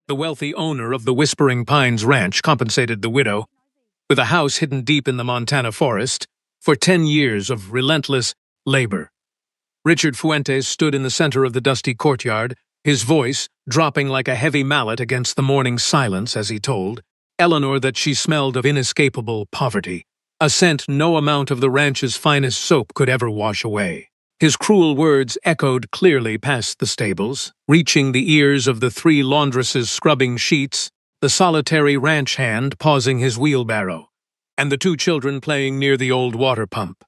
The wealthy owner of the Whispering Pines Ranch compensated the widow, with a house hidden deep in the Montana forest, for 10 years of relentless labor. Richard Fuentes stood in the center of the dusty courtyard, his voice dropping like a heavy mallet against the morning silence as he told Eleanor that she smelled of inescapable poverty, a scent no amount of the ranch's finest soap could ever wash away. His cruel words echoed clearly past the stables, reaching the ears of the 3 laundresses scrubbing sheets, the solitary ranch hand pausing his wheelbarrow, and the 2 children playing near the old water pump.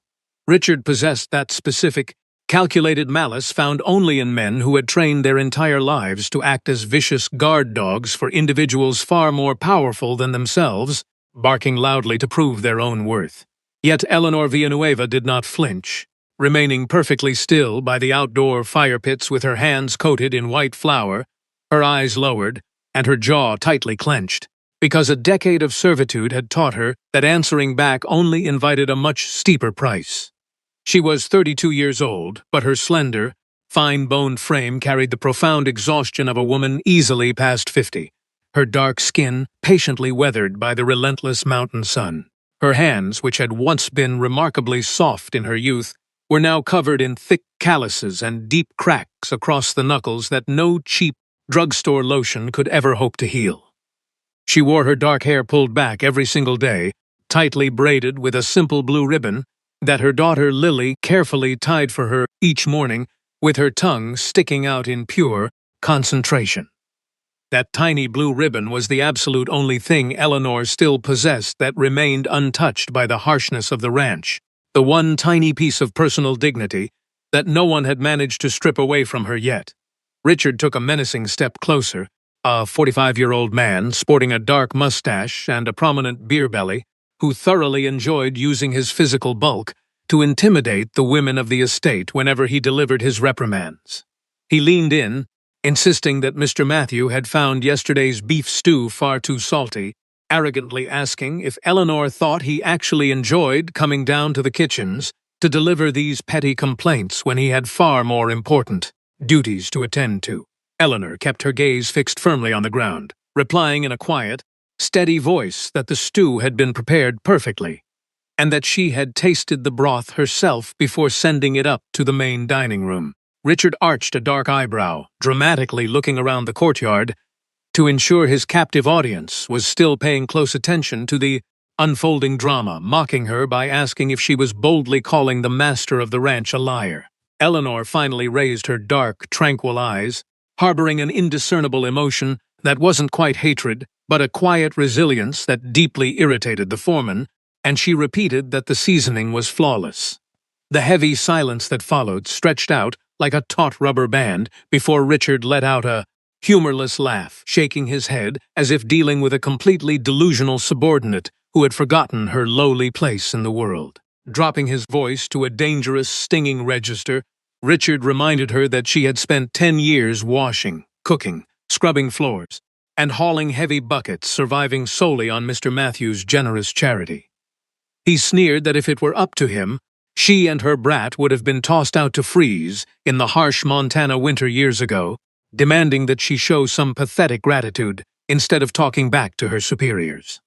Richard possessed that specific, calculated malice found only in men who had trained their entire lives to act as vicious guard dogs for individuals far more powerful than themselves, barking loudly to prove their own worth. Yet Eleanor Villanueva did not flinch, remaining perfectly still by the outdoor fire pits with her hands coated in white flour, her eyes lowered, and her jaw tightly clenched, because a decade of servitude had taught her that answering back only invited a much steeper price. She was 32 years old, but her slender, fine-boned frame carried the profound exhaustion of a woman easily past 50, her dark skin patiently weathered by the relentless mountain sun. Her hands, which had once been remarkably soft in her youth, were now covered in thick calluses and deep cracks across the knuckles that no cheap drugstore lotion could ever hope to heal. She wore her dark hair pulled back every single day, tightly braided with a simple blue ribbon that her daughter Lily carefully tied for her each morning, with her tongue sticking out in pure concentration. That tiny blue ribbon was the absolute only thing Eleanor still possessed that remained untouched by the harshness of the ranch, the one tiny piece of personal dignity that no one had managed to strip away from her yet. Richard took a menacing step closer, a 45-year-old man sporting a dark mustache and a prominent beer belly, who thoroughly enjoyed using his physical bulk to intimidate the women of the estate whenever he delivered his reprimands. He leaned in, insisting that Mr. Matthew had found yesterday's beef stew far too salty, arrogantly asking if Eleanor thought he actually enjoyed coming down to the kitchens to deliver these petty complaints when he had far more important duties to attend to. Eleanor kept her gaze fixed firmly on the ground, replying in a quiet, steady voice that the stew had been prepared perfectly, and that she had tasted the broth herself before sending it up to the main dining room. Richard arched a dark eyebrow, dramatically looking around the courtyard to ensure his captive audience was still paying close attention to the unfolding drama, mocking her by asking if she was boldly calling the master of the ranch a liar. Eleanor finally raised her dark, tranquil eyes, harboring an indiscernible emotion that wasn't quite hatred, but a quiet resilience that deeply irritated the foreman, and she repeated that the seasoning was flawless. The heavy silence that followed stretched out like a taut rubber band before Richard let out a humorless laugh, shaking his head as if dealing with a completely delusional subordinate who had forgotten her lowly place in the world. Dropping his voice to a dangerous, stinging register, Richard reminded her that she had spent 10 years washing, cooking, scrubbing floors, and hauling heavy buckets, surviving solely on Mr. Matthew's generous charity. He sneered that if it were up to him, she and her brat would have been tossed out to freeze in the harsh Montana winter years ago, demanding that she show some pathetic gratitude instead of talking back to her superiors.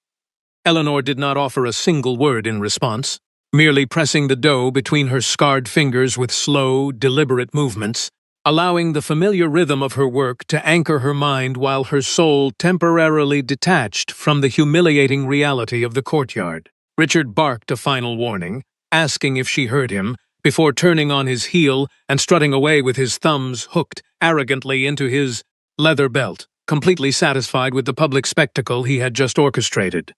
Eleanor did not offer a single word in response, merely pressing the dough between her scarred fingers with slow, deliberate movements, allowing the familiar rhythm of her work to anchor her mind while her soul temporarily detached from the humiliating reality of the courtyard. Richard barked a final warning, asking if she heard him, before turning on his heel and strutting away with his thumbs hooked arrogantly into his leather belt, completely satisfied with the public spectacle he had just orchestrated.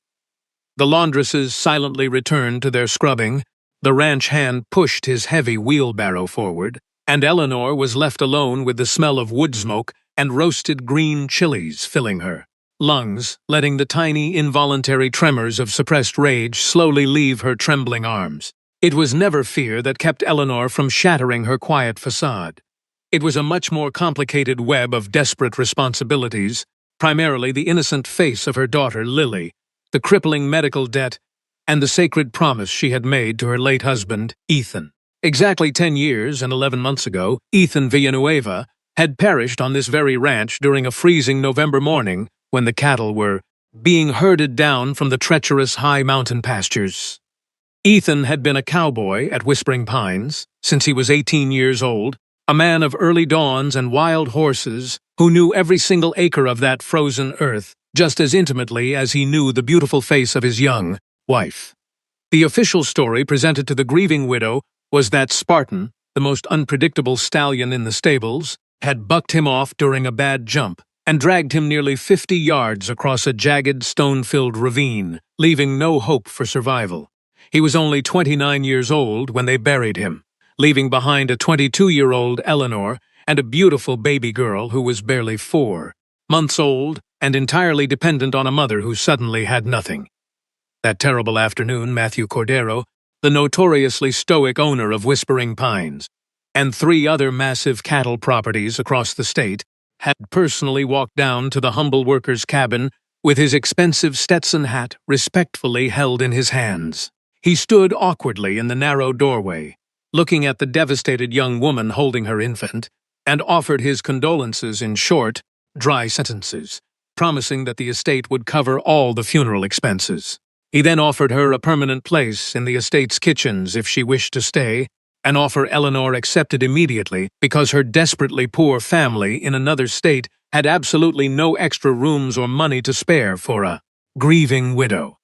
The laundresses silently returned to their scrubbing, the ranch hand pushed his heavy wheelbarrow forward, and Eleanor was left alone with the smell of wood smoke and roasted green chilies filling her lungs, letting the tiny, involuntary tremors of suppressed rage slowly leave her trembling arms. It was never fear that kept Eleanor from shattering her quiet facade. It was a much more complicated web of desperate responsibilities, primarily the innocent face of her daughter Lily, the crippling medical debt, and the sacred promise she had made to her late husband, Ethan. Exactly 10 years and 11 months ago, Ethan Villanueva had perished on this very ranch during a freezing November morning when the cattle were being herded down from the treacherous high mountain pastures. Ethan had been a cowboy at Whispering Pines since he was 18 years old, a man of early dawns and wild horses who knew every single acre of that frozen earth just as intimately as he knew the beautiful face of his young wife. The official story presented to the grieving widow was that Spartan, the most unpredictable stallion in the stables, had bucked him off during a bad jump and dragged him nearly 50 yards across a jagged, stone-filled ravine, leaving no hope for survival. He was only 29 years old when they buried him, leaving behind a 22-year-old Eleanor and a beautiful baby girl who was barely 4 months old and entirely dependent on a mother who suddenly had nothing. That terrible afternoon, Matthew Cordero, the notoriously stoic owner of Whispering Pines, and 3 other massive cattle properties across the state, had personally walked down to the humble worker's cabin with his expensive Stetson hat respectfully held in his hands. He stood awkwardly in the narrow doorway, looking at the devastated young woman holding her infant, and offered his condolences in short, dry sentences, promising that the estate would cover all the funeral expenses. He then offered her a permanent place in the estate's kitchens if she wished to stay, an offer Eleanor accepted immediately because her desperately poor family in another state had absolutely no extra rooms or money to spare for a grieving widow.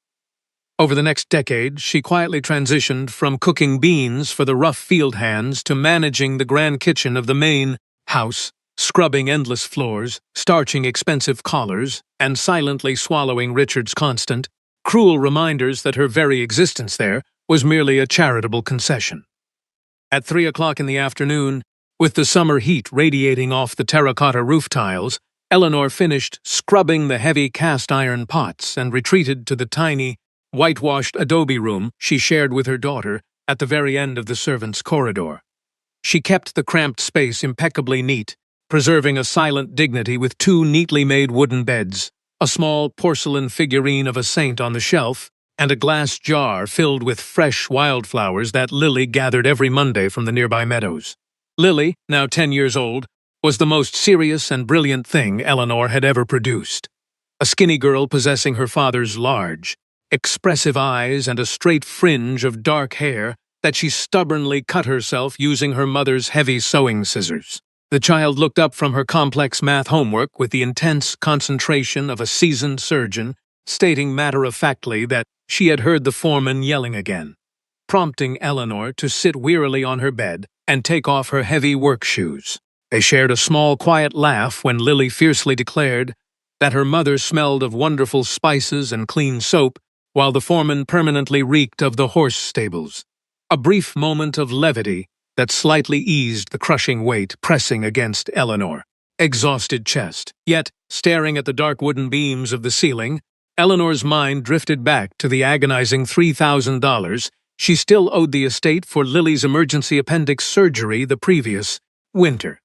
Over the next decade, she quietly transitioned from cooking beans for the rough field hands to managing the grand kitchen of the main house, scrubbing endless floors, starching expensive collars, and silently swallowing Richard's constant, cruel reminders that her very existence there was merely a charitable concession. At 3 o'clock in the afternoon, with the summer heat radiating off the terracotta roof tiles, Eleanor finished scrubbing the heavy cast-iron pots and retreated to the tiny, whitewashed adobe room she shared with her daughter at the very end of the servants' corridor. She kept the cramped space impeccably neat, preserving a silent dignity with 2 neatly made wooden beds, a small porcelain figurine of a saint on the shelf, and a glass jar filled with fresh wildflowers that Lily gathered every Monday from the nearby meadows. Lily, now 10 years old, was the most serious and brilliant thing Eleanor had ever produced. A skinny girl possessing her father's large, expressive eyes and a straight fringe of dark hair that she stubbornly cut herself using her mother's heavy sewing scissors. The child looked up from her complex math homework with the intense concentration of a seasoned surgeon, stating matter-of-factly that she had heard the foreman yelling again, prompting Eleanor to sit wearily on her bed and take off her heavy work shoes. They shared a small, quiet laugh when Lily fiercely declared that her mother smelled of wonderful spices and clean soap, while the foreman permanently reeked of the horse stables. A brief moment of levity that slightly eased the crushing weight pressing against Eleanor's exhausted chest. Yet, staring at the dark wooden beams of the ceiling, Eleanor's mind drifted back to the agonizing $3,000 she still owed the estate for Lily's emergency appendix surgery the previous winter.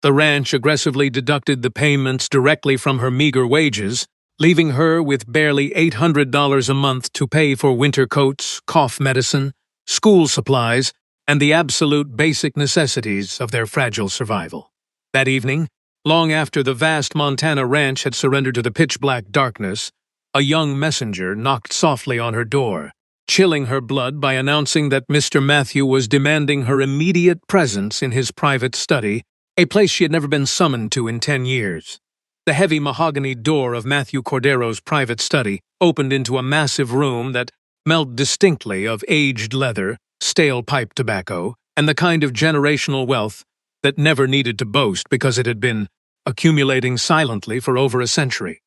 The ranch aggressively deducted the payments directly from her meager wages, leaving her with barely $800 a month to pay for winter coats, cough medicine, school supplies, and the absolute basic necessities of their fragile survival. That evening, long after the vast Montana ranch had surrendered to the pitch-black darkness, a young messenger knocked softly on her door, chilling her blood by announcing that Mr. Matthew was demanding her immediate presence in his private study, a place she had never been summoned to in 10 years. The heavy mahogany door of Matthew Cordero's private study opened into a massive room that smelled distinctly of aged leather, stale pipe tobacco, and the kind of generational wealth that never needed to boast because it had been accumulating silently for over a century.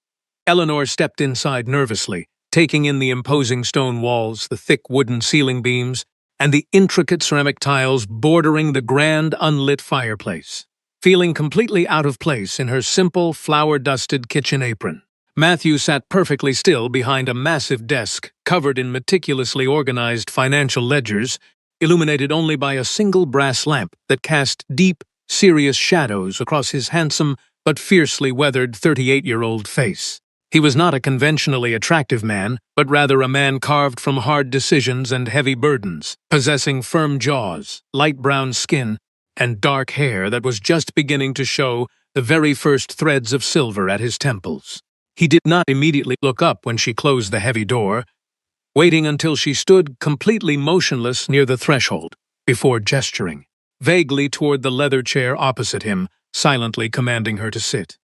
Eleanor stepped inside nervously, taking in the imposing stone walls, the thick wooden ceiling beams, and the intricate ceramic tiles bordering the grand unlit fireplace. Feeling completely out of place in her simple, flour-dusted kitchen apron, Matthew sat perfectly still behind a massive desk covered in meticulously organized financial ledgers, illuminated only by a single brass lamp that cast deep, serious shadows across his handsome but fiercely weathered 38-year-old face. He was not a conventionally attractive man, but rather a man carved from hard decisions and heavy burdens, possessing firm jaws, light brown skin, and dark hair that was just beginning to show the very first threads of silver at his temples. He did not immediately look up when she closed the heavy door, waiting until she stood completely motionless near the threshold, before gesturing vaguely toward the leather chair opposite him, silently commanding her to sit.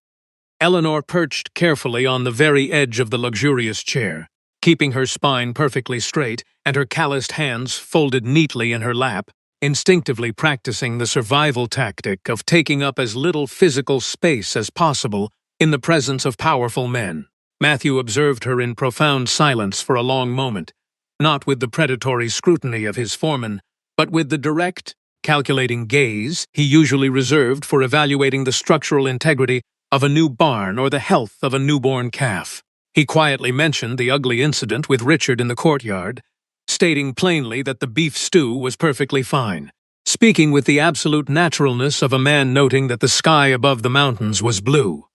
Eleanor perched carefully on the very edge of the luxurious chair, keeping her spine perfectly straight and her calloused hands folded neatly in her lap, instinctively practicing the survival tactic of taking up as little physical space as possible in the presence of powerful men. Matthew observed her in profound silence for a long moment, not with the predatory scrutiny of his foreman, but with the direct, calculating gaze he usually reserved for evaluating the structural integrity of a new barn or the health of a newborn calf. He quietly mentioned the ugly incident with Richard in the courtyard, stating plainly that the beef stew was perfectly fine, speaking with the absolute naturalness of a man noting that the sky above the mountains was blue.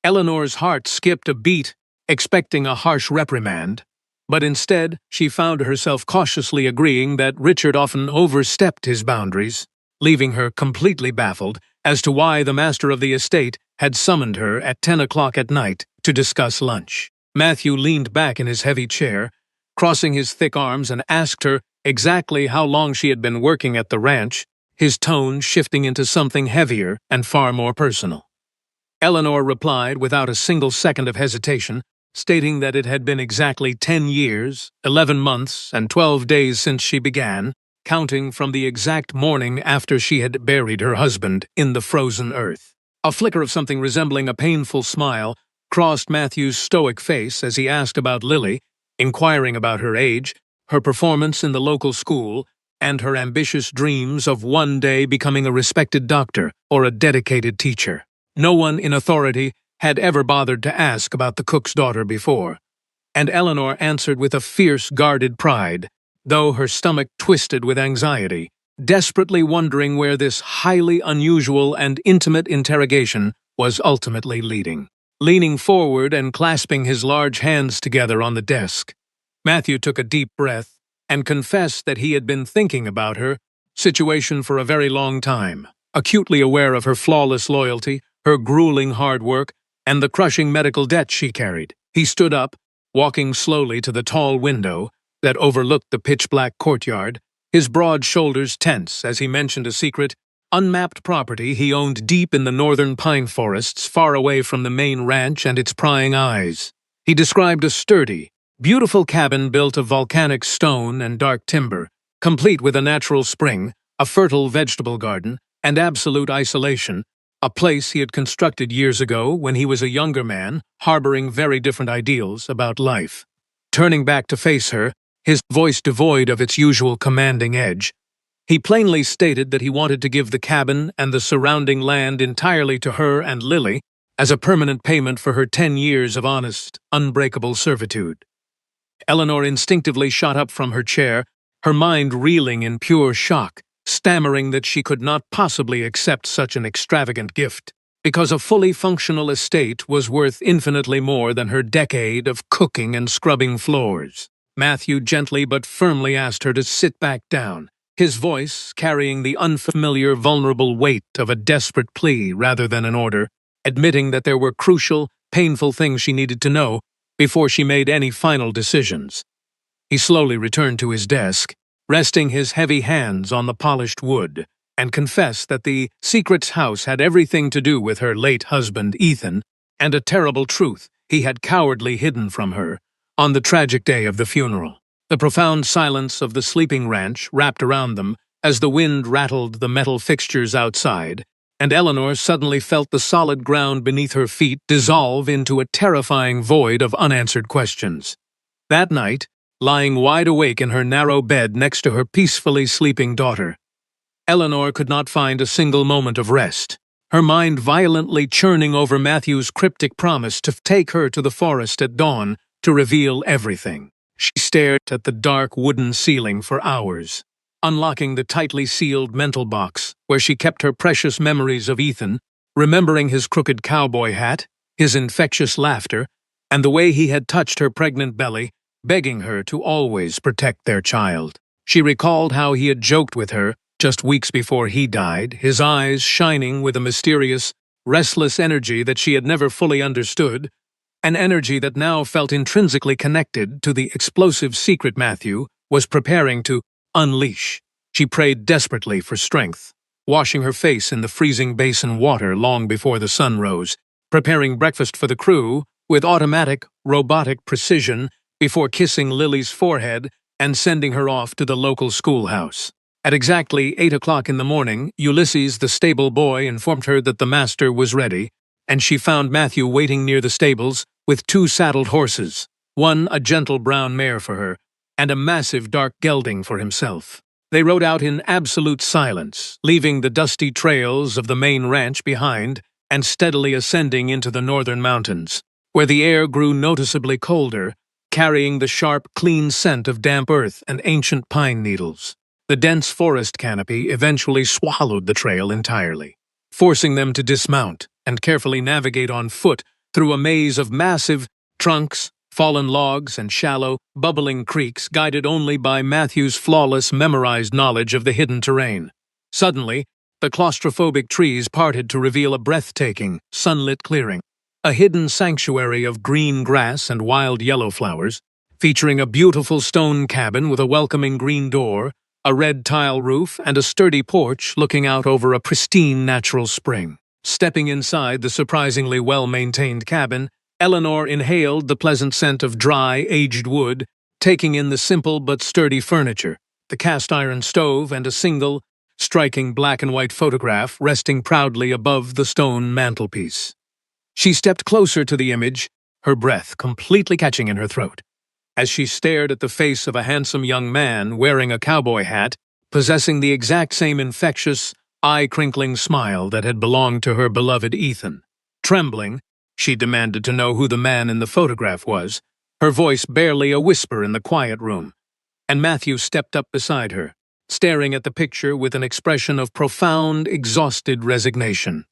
Eleanor's heart skipped a beat, expecting a harsh reprimand, but instead she found herself cautiously agreeing that Richard often overstepped his boundaries, leaving her completely baffled as to why the master of the estate had summoned her at 10 o'clock at night to discuss lunch. Matthew leaned back in his heavy chair, crossing his thick arms, and asked her exactly how long she had been working at the ranch, his tone shifting into something heavier and far more personal. Eleanor replied without a single second of hesitation, stating that it had been exactly 10 years, 11 months, and 12 days since she began, counting from the exact morning after she had buried her husband in the frozen earth. A flicker of something resembling a painful smile crossed Matthew's stoic face as he asked about Lily, inquiring about her age, her performance in the local school, and her ambitious dreams of one day becoming a respected doctor or a dedicated teacher. No one in authority had ever bothered to ask about the cook's daughter before, and Eleanor answered with a fierce, guarded pride, though her stomach twisted with anxiety, desperately wondering where this highly unusual and intimate interrogation was ultimately leading. Leaning forward and clasping his large hands together on the desk, Matthew took a deep breath and confessed that he had been thinking about her situation for a very long time, acutely aware of her flawless loyalty, her grueling hard work, and the crushing medical debt she carried. He stood up, walking slowly to the tall window that overlooked the pitch-black courtyard, his broad shoulders tense as he mentioned a secret, unmapped property he owned deep in the northern pine forests far away from the main ranch and its prying eyes. He described a sturdy, beautiful cabin built of volcanic stone and dark timber, complete with a natural spring, a fertile vegetable garden, and absolute isolation, a place he had constructed years ago when he was a younger man, harboring very different ideals about life. Turning back to face her, his voice devoid of its usual commanding edge, he plainly stated that he wanted to give the cabin and the surrounding land entirely to her and Lily as a permanent payment for her 10 years of honest, unbreakable servitude. Eleanor instinctively shot up from her chair, her mind reeling in pure shock, stammering that she could not possibly accept such an extravagant gift, because a fully functional estate was worth infinitely more than her decade of cooking and scrubbing floors. Matthew gently but firmly asked her to sit back down, his voice carrying the unfamiliar, vulnerable weight of a desperate plea rather than an order, admitting that there were crucial, painful things she needed to know before she made any final decisions. He slowly returned to his desk, resting his heavy hands on the polished wood, and confessed that the Secret's house had everything to do with her late husband, Ethan, and a terrible truth he had cowardly hidden from her on the tragic day of the funeral. The profound silence of the sleeping ranch wrapped around them as the wind rattled the metal fixtures outside, and Eleanor suddenly felt the solid ground beneath her feet dissolve into a terrifying void of unanswered questions. That night, lying wide awake in her narrow bed next to her peacefully sleeping daughter, Eleanor could not find a single moment of rest, her mind violently churning over Matthew's cryptic promise to take her to the forest at dawn to reveal everything. She stared at the dark wooden ceiling for hours, unlocking the tightly sealed mental box where she kept her precious memories of Ethan, remembering his crooked cowboy hat, his infectious laughter, and the way he had touched her pregnant belly, begging her to always protect their child. She recalled how he had joked with her just weeks before he died, his eyes shining with a mysterious, restless energy that she had never fully understood, an energy that now felt intrinsically connected to the explosive secret Matthew was preparing to unleash. She prayed desperately for strength, washing her face in the freezing basin water long before the sun rose, preparing breakfast for the crew with automatic, robotic precision before kissing Lily's forehead and sending her off to the local schoolhouse. At exactly 8 o'clock in the morning, Ulysses, the stable boy, informed her that the master was ready, and she found Matthew waiting near the stables with 2 saddled horses, one a gentle brown mare for her, and a massive dark gelding for himself. They rode out in absolute silence, leaving the dusty trails of the main ranch behind and steadily ascending into the northern mountains, where the air grew noticeably colder, carrying the sharp, clean scent of damp earth and ancient pine needles. The dense forest canopy eventually swallowed the trail entirely, forcing them to dismount and carefully navigate on foot through a maze of massive trunks, fallen logs, and shallow, bubbling creeks guided only by Matthew's flawless, memorized knowledge of the hidden terrain. Suddenly, the claustrophobic trees parted to reveal a breathtaking, sunlit clearing, a hidden sanctuary of green grass and wild yellow flowers, featuring a beautiful stone cabin with a welcoming green door, a red tile roof, and a sturdy porch looking out over a pristine natural spring. Stepping inside the surprisingly well-maintained cabin, Eleanor inhaled the pleasant scent of dry, aged wood, taking in the simple but sturdy furniture, the cast-iron stove, and a single, striking black-and-white photograph resting proudly above the stone mantelpiece. She stepped closer to the image, her breath completely catching in her throat, as she stared at the face of a handsome young man wearing a cowboy hat, possessing the exact same infectious, eye-crinkling smile that had belonged to her beloved Ethan. Trembling, she demanded to know who the man in the photograph was, her voice barely a whisper in the quiet room, and Matthew stepped up beside her, staring at the picture with an expression of profound, exhausted resignation.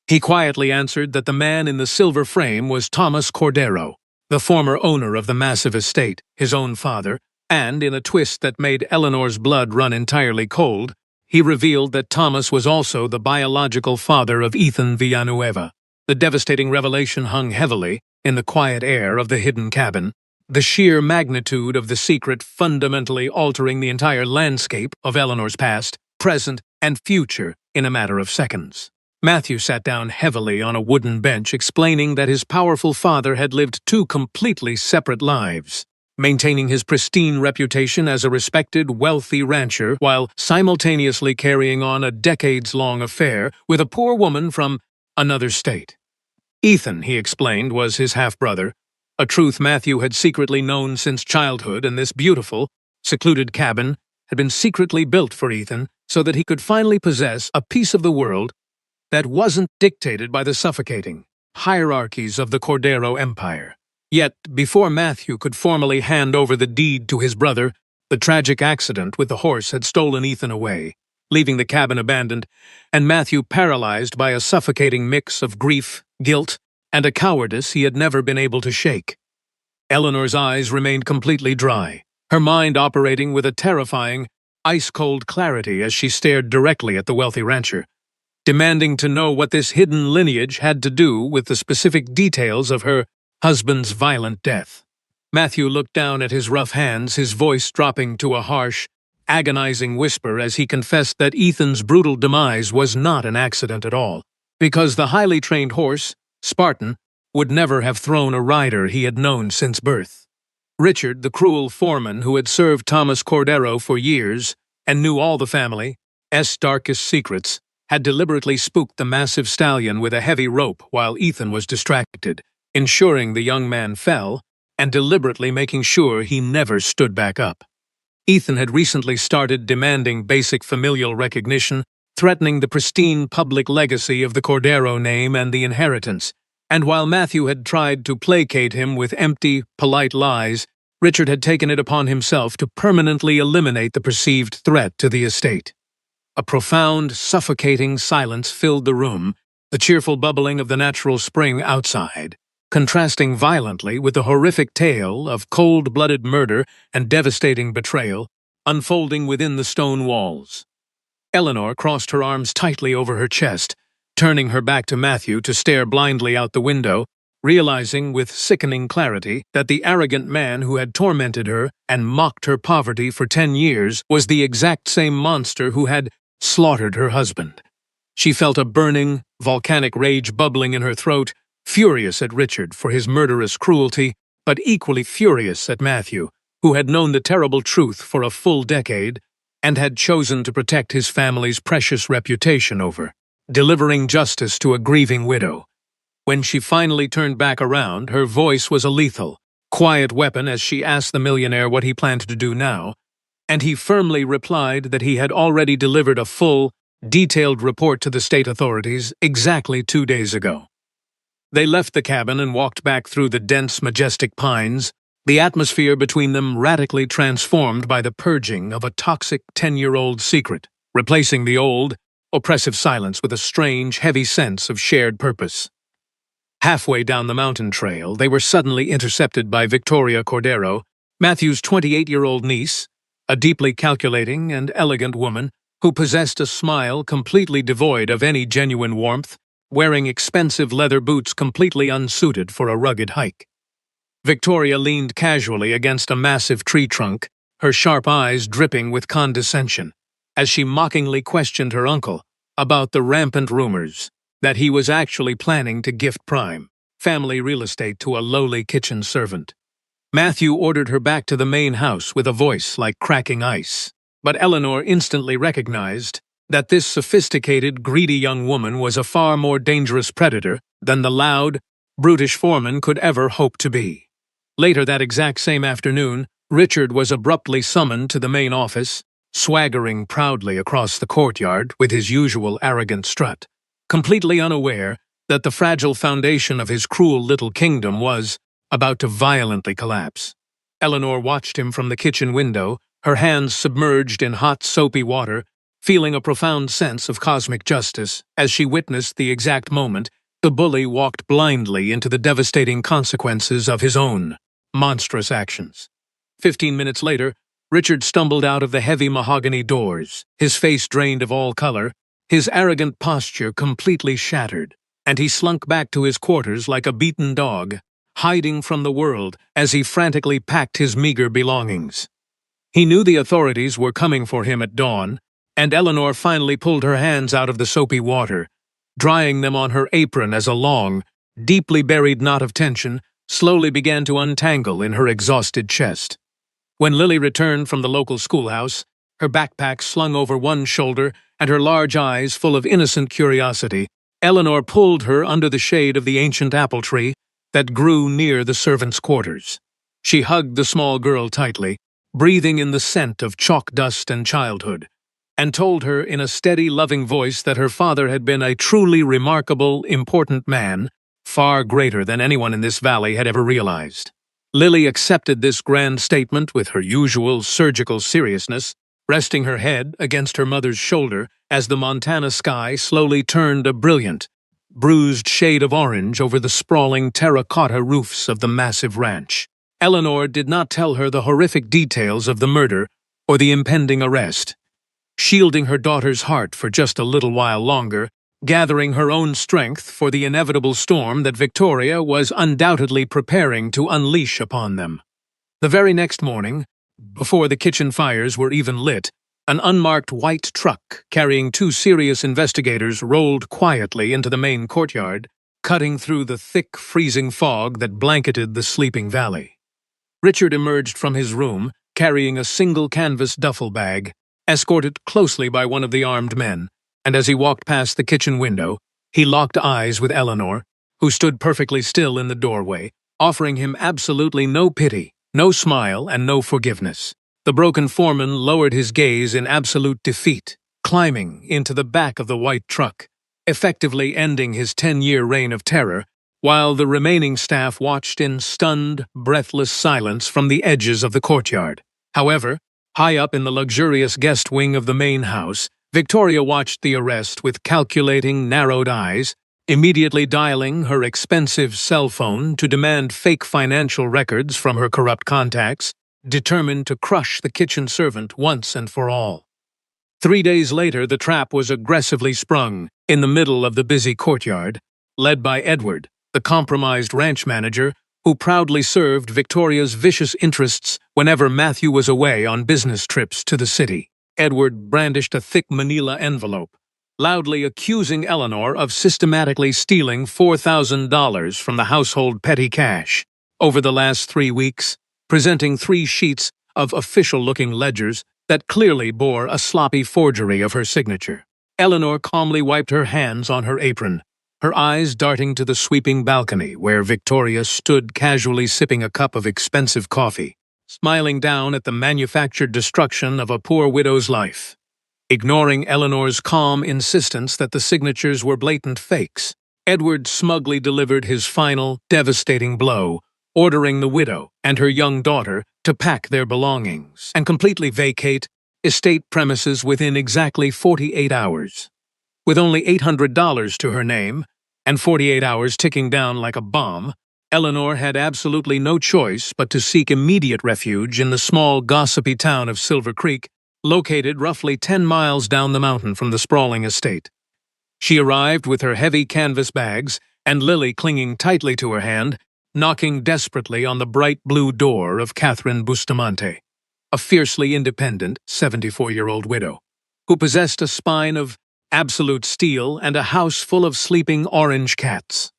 He quietly answered that the man in the silver frame was Thomas Cordero, the former owner of the massive estate, his own father, and, in a twist that made Eleanor's blood run entirely cold, he revealed that Thomas was also the biological father of Ethan Villanueva. The devastating revelation hung heavily in the quiet air of the hidden cabin, the sheer magnitude of the secret fundamentally altering the entire landscape of Eleanor's past, present, and future in a matter of seconds. Matthew sat down heavily on a wooden bench, explaining that his powerful father had lived 2 completely separate lives, maintaining his pristine reputation as a respected, wealthy rancher while simultaneously carrying on a decades-long affair with a poor woman from another state. Ethan, he explained, was his half-brother, a truth Matthew had secretly known since childhood, and this beautiful, secluded cabin had been secretly built for Ethan so that he could finally possess a piece of the world that wasn't dictated by the suffocating hierarchies of the Cordero Empire. Yet, before Matthew could formally hand over the deed to his brother, the tragic accident with the horse had stolen Ethan away, leaving the cabin abandoned, and Matthew paralyzed by a suffocating mix of grief, guilt, and a cowardice he had never been able to shake. Eleanor's eyes remained completely dry, her mind operating with a terrifying, ice-cold clarity as she stared directly at the wealthy rancher, demanding to know what this hidden lineage had to do with the specific details of her husband's violent death. Matthew looked down at his rough hands, his voice dropping to a harsh, agonizing whisper as he confessed that Ethan's brutal demise was not an accident at all, because the highly trained horse, Spartan, would never have thrown a rider he had known since birth. Richard, the cruel foreman who had served Thomas Cordero for years and knew all the family's darkest secrets, had deliberately spooked the massive stallion with a heavy rope while Ethan was distracted, ensuring the young man fell and deliberately making sure he never stood back up. Ethan had recently started demanding basic familial recognition, threatening the pristine public legacy of the Cordero name and the inheritance, and while Matthew had tried to placate him with empty, polite lies, Richard had taken it upon himself to permanently eliminate the perceived threat to the estate. A profound, suffocating silence filled the room, the cheerful bubbling of the natural spring outside, contrasting violently with the horrific tale of cold-blooded murder and devastating betrayal unfolding within the stone walls. Eleanor crossed her arms tightly over her chest, turning her back to Matthew to stare blindly out the window, realizing with sickening clarity that the arrogant man who had tormented her and mocked her poverty for 10 years was the exact same monster who had slaughtered her husband. She felt a burning, volcanic rage bubbling in her throat, furious at Richard for his murderous cruelty, but equally furious at Matthew, who had known the terrible truth for a full decade and had chosen to protect his family's precious reputation over delivering justice to a grieving widow. When she finally turned back around, her voice was a lethal, quiet weapon as she asked the millionaire what he planned to do now, and he firmly replied that he had already delivered a full, detailed report to the state authorities exactly 2 days ago. They left the cabin and walked back through the dense, majestic pines, the atmosphere between them radically transformed by the purging of a toxic 10-year-old secret, replacing the old, oppressive silence with a strange, heavy sense of shared purpose. Halfway down the mountain trail, they were suddenly intercepted by Victoria Cordero, Matthew's 28-year-old niece, a deeply calculating and elegant woman who possessed a smile completely devoid of any genuine warmth, wearing expensive leather boots completely unsuited for a rugged hike. Victoria leaned casually against a massive tree trunk, her sharp eyes dripping with condescension, as she mockingly questioned her uncle about the rampant rumors that he was actually planning to gift prime family real estate to a lowly kitchen servant. Matthew ordered her back to the main house with a voice like cracking ice, but Eleanor instantly recognized that this sophisticated, greedy young woman was a far more dangerous predator than the loud, brutish foreman could ever hope to be. Later that exact same afternoon, Richard was abruptly summoned to the main office, swaggering proudly across the courtyard with his usual arrogant strut, completely unaware that the fragile foundation of his cruel little kingdom was about to violently collapse. Eleanor watched him from the kitchen window, her hands submerged in hot, soapy water, feeling a profound sense of cosmic justice as she witnessed the exact moment the bully walked blindly into the devastating consequences of his own monstrous actions. 15 minutes later, Richard stumbled out of the heavy mahogany doors, his face drained of all color, his arrogant posture completely shattered, and he slunk back to his quarters like a beaten dog, hiding from the world as he frantically packed his meager belongings. He knew the authorities were coming for him at dawn, and Eleanor finally pulled her hands out of the soapy water, drying them on her apron as a long, deeply buried knot of tension slowly began to untangle in her exhausted chest. When Lily returned from the local schoolhouse, her backpack slung over one shoulder and her large eyes full of innocent curiosity, Eleanor pulled her under the shade of the ancient apple tree that grew near the servants' quarters. She hugged the small girl tightly, breathing in the scent of chalk dust and childhood, and told her in a steady, loving voice that her father had been a truly remarkable, important man, far greater than anyone in this valley had ever realized. Lily accepted this grand statement with her usual surgical seriousness, resting her head against her mother's shoulder as the Montana sky slowly turned a brilliant, bruised shade of orange over the sprawling terracotta roofs of the massive ranch. Eleanor did not tell her the horrific details of the murder or the impending arrest, shielding her daughter's heart for just a little while longer, gathering her own strength for the inevitable storm that Victoria was undoubtedly preparing to unleash upon them. The very next morning, before the kitchen fires were even lit, an unmarked white truck carrying 2 serious investigators rolled quietly into the main courtyard, cutting through the thick, freezing fog that blanketed the sleeping valley. Richard emerged from his room, carrying a single canvas duffel bag, escorted closely by one of the armed men, and as he walked past the kitchen window, he locked eyes with Eleanor, who stood perfectly still in the doorway, offering him absolutely no pity, no smile, and no forgiveness. The broken foreman lowered his gaze in absolute defeat, climbing into the back of the white truck, effectively ending his 10-year reign of terror, while the remaining staff watched in stunned, breathless silence from the edges of the courtyard. However, high up in the luxurious guest wing of the main house, Victoria watched the arrest with calculating, narrowed eyes, immediately dialing her expensive cell phone to demand fake financial records from her corrupt contacts, determined to crush the kitchen servant once and for all. 3 days later, the trap was aggressively sprung in the middle of the busy courtyard, led by Edward, the compromised ranch manager who proudly served Victoria's vicious interests whenever Matthew was away on business trips to the city. Edward brandished a thick manila envelope, loudly accusing Eleanor of systematically stealing $4,000 from the household petty cash over the last 3 weeks, presenting 3 sheets of official-looking ledgers that clearly bore a sloppy forgery of her signature. Eleanor calmly wiped her hands on her apron, her eyes darting to the sweeping balcony where Victoria stood casually sipping a cup of expensive coffee, smiling down at the manufactured destruction of a poor widow's life. Ignoring Eleanor's calm insistence that the signatures were blatant fakes, Edward smugly delivered his final, devastating blow, ordering the widow and her young daughter to pack their belongings and completely vacate estate premises within exactly 48 hours. With only $800 to her name, and 48 hours ticking down like a bomb, Eleanor had absolutely no choice but to seek immediate refuge in the small, gossipy town of Silver Creek, located roughly 10 miles down the mountain from the sprawling estate. She arrived with her heavy canvas bags and Lily clinging tightly to her hand, knocking desperately on the bright blue door of Catherine Bustamante, a fiercely independent 74-year-old widow, who possessed a spine of absolute steel and a house full of sleeping orange cats.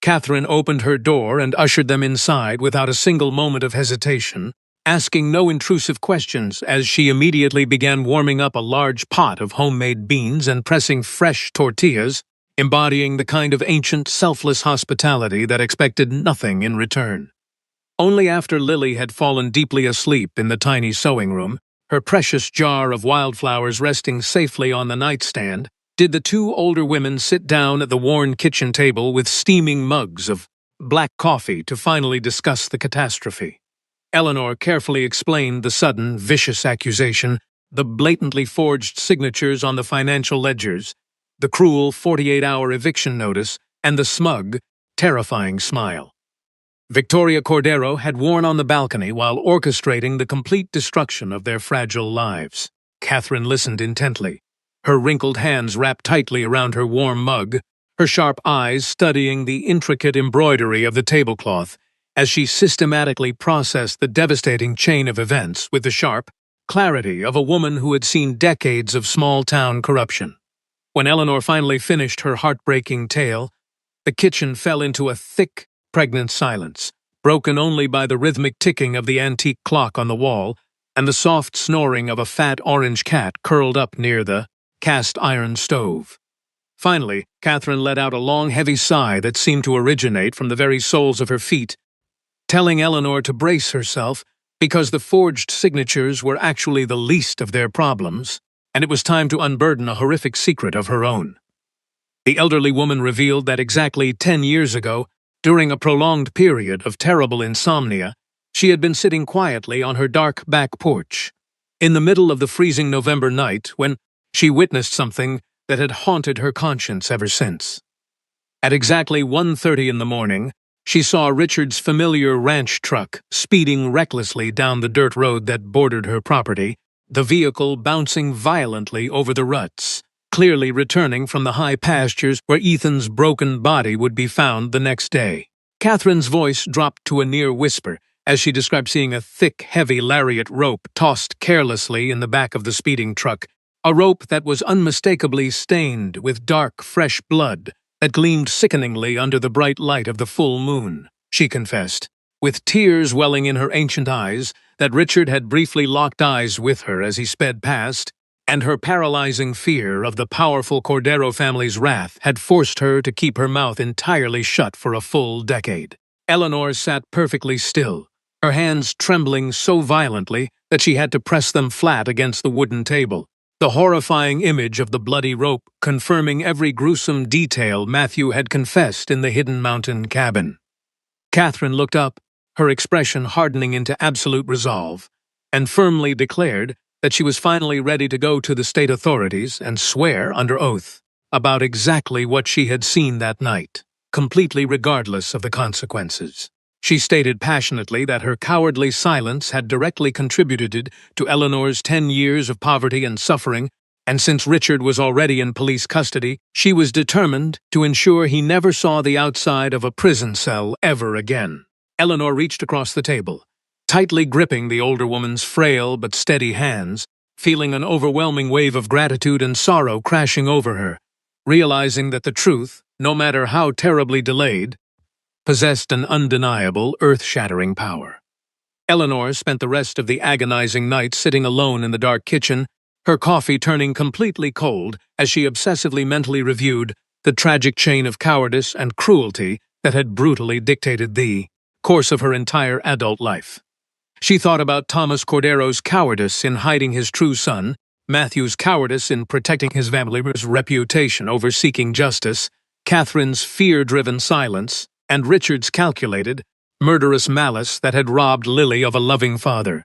Catherine opened her door and ushered them inside without a single moment of hesitation, asking no intrusive questions as she immediately began warming up a large pot of homemade beans and pressing fresh tortillas, embodying the kind of ancient, selfless hospitality that expected nothing in return. Only after Lily had fallen deeply asleep in the tiny sewing room, her precious jar of wildflowers resting safely on the nightstand, did the 2 older women sit down at the worn kitchen table with steaming mugs of black coffee to finally discuss the catastrophe. Eleanor carefully explained the sudden, vicious accusation, the blatantly forged signatures on the financial ledgers, the cruel 48-hour eviction notice, and the smug, terrifying smile Victoria Cordero had worn on the balcony while orchestrating the complete destruction of their fragile lives. Catherine listened intently, her wrinkled hands wrapped tightly around her warm mug, her sharp eyes studying the intricate embroidery of the tablecloth as she systematically processed the devastating chain of events with the sharp clarity of a woman who had seen decades of small-town corruption. When Eleanor finally finished her heartbreaking tale, the kitchen fell into a thick, pregnant silence, broken only by the rhythmic ticking of the antique clock on the wall and the soft snoring of a fat orange cat curled up near the cast-iron stove. Finally, Catherine let out a long, heavy sigh that seemed to originate from the very soles of her feet, telling Eleanor to brace herself because the forged signatures were actually the least of their problems, and it was time to unburden a horrific secret of her own. The elderly woman revealed that exactly 10 years ago, during a prolonged period of terrible insomnia, she had been sitting quietly on her dark back porch, in the middle of the freezing November night, when she witnessed something that had haunted her conscience ever since. At exactly 1:30 in the morning, she saw Richard's familiar ranch truck speeding recklessly down the dirt road that bordered her property, the vehicle bouncing violently over the ruts, clearly returning from the high pastures where Ethan's broken body would be found the next day. Catherine's voice dropped to a near whisper as she described seeing a thick, heavy lariat rope tossed carelessly in the back of the speeding truck, a rope that was unmistakably stained with dark, fresh blood that gleamed sickeningly under the bright light of the full moon. She confessed, with tears welling in her ancient eyes, that Richard had briefly locked eyes with her as he sped past, and her paralyzing fear of the powerful Cordero family's wrath had forced her to keep her mouth entirely shut for a full decade. Eleanor sat perfectly still, her hands trembling so violently that she had to press them flat against the wooden table, the horrifying image of the bloody rope confirming every gruesome detail Matthew had confessed in the hidden mountain cabin. Catherine looked up, her expression hardening into absolute resolve, and firmly declared that she was finally ready to go to the state authorities and swear under oath about exactly what she had seen that night, completely regardless of the consequences. She stated passionately that her cowardly silence had directly contributed to Eleanor's 10 years of poverty and suffering, and since Richard was already in police custody, she was determined to ensure he never saw the outside of a prison cell ever again. Eleanor reached across the table, tightly gripping the older woman's frail but steady hands, feeling an overwhelming wave of gratitude and sorrow crashing over her, realizing that the truth, no matter how terribly delayed, possessed an undeniable, earth-shattering power. Eleanor spent the rest of the agonizing night sitting alone in the dark kitchen, her coffee turning completely cold as she obsessively mentally reviewed the tragic chain of cowardice and cruelty that had brutally dictated the course of her entire adult life. She thought about Thomas Cordero's cowardice in hiding his true son, Matthew's cowardice in protecting his family's reputation over seeking justice, Catherine's fear-driven silence, and Richard's calculated, murderous malice that had robbed Lily of a loving father.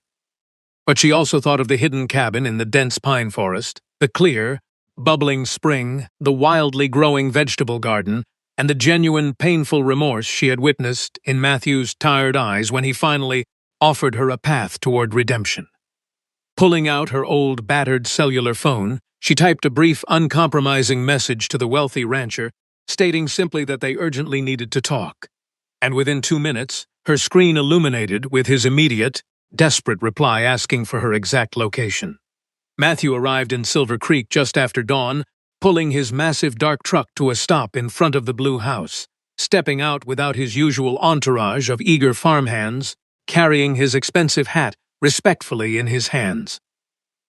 But she also thought of the hidden cabin in the dense pine forest, the clear, bubbling spring, the wildly growing vegetable garden, and the genuine, painful remorse she had witnessed in Matthew's tired eyes when he finally offered her a path toward redemption. Pulling out her old, battered cellular phone, she typed a brief, uncompromising message to the wealthy rancher, stating simply that they urgently needed to talk. And within 2 minutes, her screen illuminated with his immediate, desperate reply asking for her exact location. Matthew arrived in Silver Creek just after dawn, pulling his massive dark truck to a stop in front of the blue house, stepping out without his usual entourage of eager farmhands, carrying his expensive hat respectfully in his hands.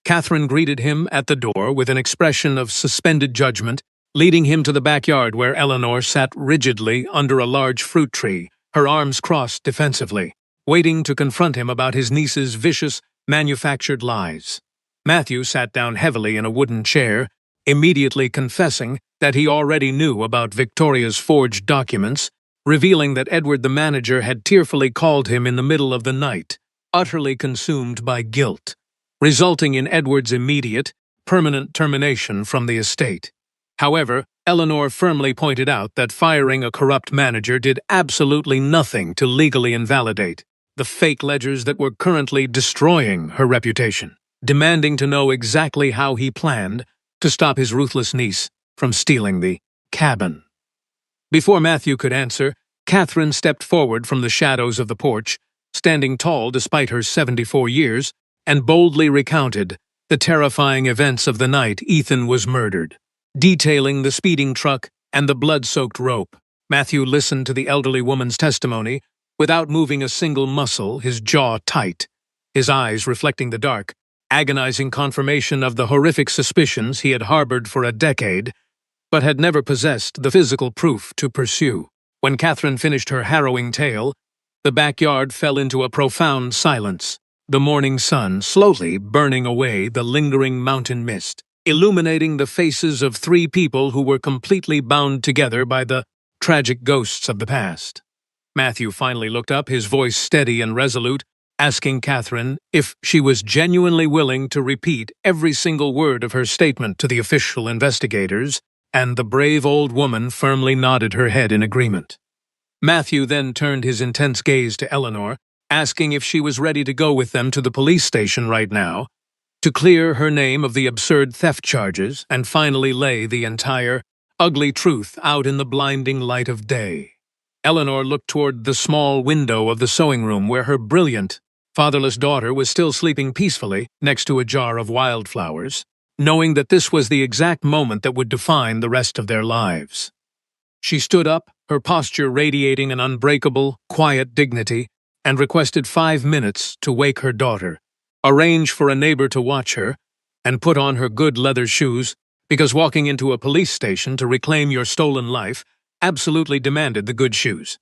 Catherine greeted him at the door with an expression of suspended judgment, leading him to the backyard where Eleanor sat rigidly under a large fruit tree, her arms crossed defensively, waiting to confront him about his niece's vicious, manufactured lies. Matthew sat down heavily in a wooden chair, immediately confessing that he already knew about Victoria's forged documents, revealing that Edward the manager had tearfully called him in the middle of the night, utterly consumed by guilt, resulting in Edward's immediate, permanent termination from the estate. However, Eleanor firmly pointed out that firing a corrupt manager did absolutely nothing to legally invalidate the fake ledgers that were currently destroying her reputation, demanding to know exactly how he planned to stop his ruthless niece from stealing the cabin. Before Matthew could answer, Catherine stepped forward from the shadows of the porch, standing tall despite her 74 years, and boldly recounted the terrifying events of the night Ethan was murdered, detailing the speeding truck and the blood-soaked rope. Matthew listened to the elderly woman's testimony without moving a single muscle, his jaw tight, his eyes reflecting the dark, agonizing confirmation of the horrific suspicions he had harbored for a decade, but had never possessed the physical proof to pursue. When Catherine finished her harrowing tale, the backyard fell into a profound silence, the morning sun slowly burning away the lingering mountain mist, illuminating the faces of 3 people who were completely bound together by the tragic ghosts of the past. Matthew finally looked up, his voice steady and resolute, asking Catherine if she was genuinely willing to repeat every single word of her statement to the official investigators, and the brave old woman firmly nodded her head in agreement. Matthew then turned his intense gaze to Eleanor, asking if she was ready to go with them to the police station right now, to clear her name of the absurd theft charges and finally lay the entire, ugly truth out in the blinding light of day. Eleanor looked toward the small window of the sewing room where her brilliant, fatherless daughter was still sleeping peacefully next to a jar of wildflowers, knowing that this was the exact moment that would define the rest of their lives. She stood up, her posture radiating an unbreakable, quiet dignity, and requested 5 minutes to wake her daughter, arrange for a neighbor to watch her, and put on her good leather shoes, because walking into a police station to reclaim your stolen life absolutely demanded the good shoes.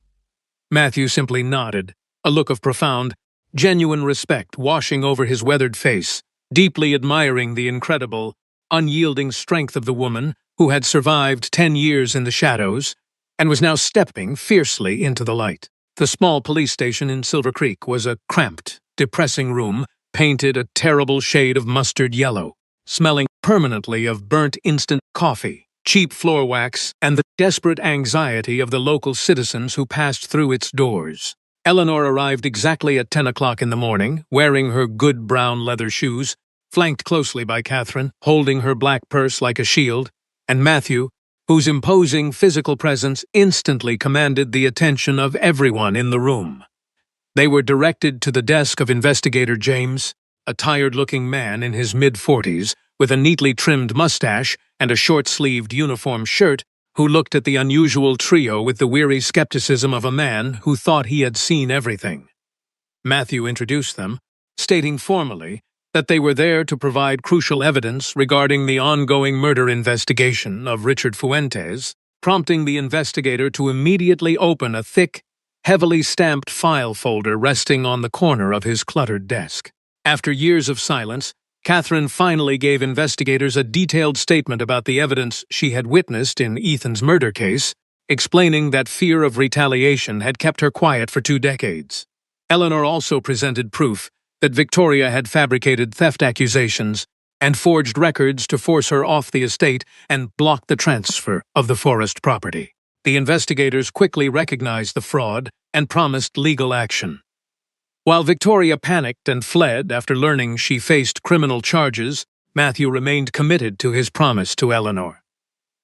Matthew simply nodded, a look of profound, genuine respect washing over his weathered face, deeply admiring the incredible, unyielding strength of the woman who had survived 10 years in the shadows and was now stepping fiercely into the light. The small police station in Silver Creek was a cramped, depressing room painted a terrible shade of mustard yellow, smelling permanently of burnt instant coffee, cheap floor wax, and the desperate anxiety of the local citizens who passed through its doors. Eleanor arrived exactly at 10 o'clock in the morning, wearing her good brown leather shoes, flanked closely by Catherine, holding her black purse like a shield, and Matthew, whose imposing physical presence instantly commanded the attention of everyone in the room. They were directed to the desk of Investigator James, a tired-looking man in his mid-40s, with a neatly trimmed mustache and a short-sleeved uniform shirt, who looked at the unusual trio with the weary skepticism of a man who thought he had seen everything. Matthew introduced them, stating formally that they were there to provide crucial evidence regarding the ongoing murder investigation of Richard Fuentes, prompting the investigator to immediately open a thick, heavily stamped file folder resting on the corner of his cluttered desk. After years of silence, Catherine finally gave investigators a detailed statement about the evidence she had witnessed in Ethan's murder case, explaining that fear of retaliation had kept her quiet for 2 decades. Eleanor also presented proof that Victoria had fabricated theft accusations and forged records to force her off the estate and block the transfer of the Forrest property. The investigators quickly recognized the fraud and promised legal action. While Victoria panicked and fled after learning she faced criminal charges, Matthew remained committed to his promise to Eleanor.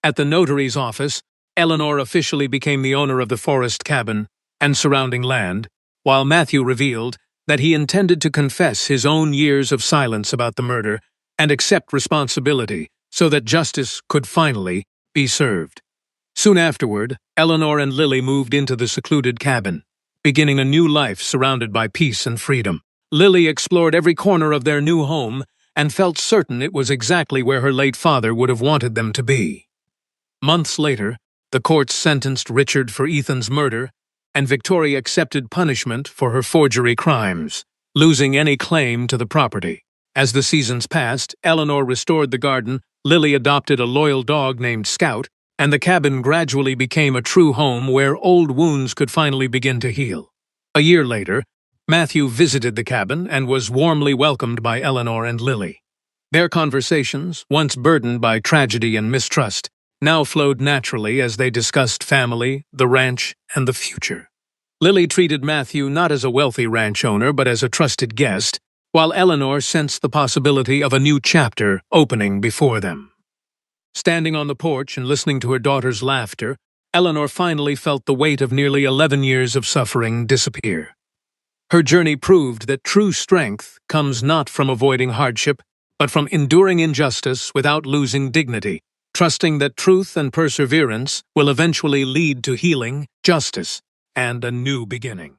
At the notary's office, Eleanor officially became the owner of the Forrest cabin and surrounding land, while Matthew revealed that he intended to confess his own years of silence about the murder and accept responsibility so that justice could finally be served. Soon afterward, Eleanor and Lily moved into the secluded cabin, beginning a new life surrounded by peace and freedom. Lily explored every corner of their new home and felt certain it was exactly where her late father would have wanted them to be. Months later, the courts sentenced Richard for Ethan's murder, and Victoria accepted punishment for her forgery crimes, losing any claim to the property. As the seasons passed, Eleanor restored the garden, Lily adopted a loyal dog named Scout, and the cabin gradually became a true home where old wounds could finally begin to heal. A year later, Matthew visited the cabin and was warmly welcomed by Eleanor and Lily. Their conversations, once burdened by tragedy and mistrust, now flowed naturally as they discussed family, the ranch, and the future. Lily treated Matthew not as a wealthy ranch owner but as a trusted guest, while Eleanor sensed the possibility of a new chapter opening before them. Standing on the porch and listening to her daughter's laughter, Eleanor finally felt the weight of nearly 11 years of suffering disappear. Her journey proved that true strength comes not from avoiding hardship, but from enduring injustice without losing dignity, trusting that truth and perseverance will eventually lead to healing, justice, and a new beginning.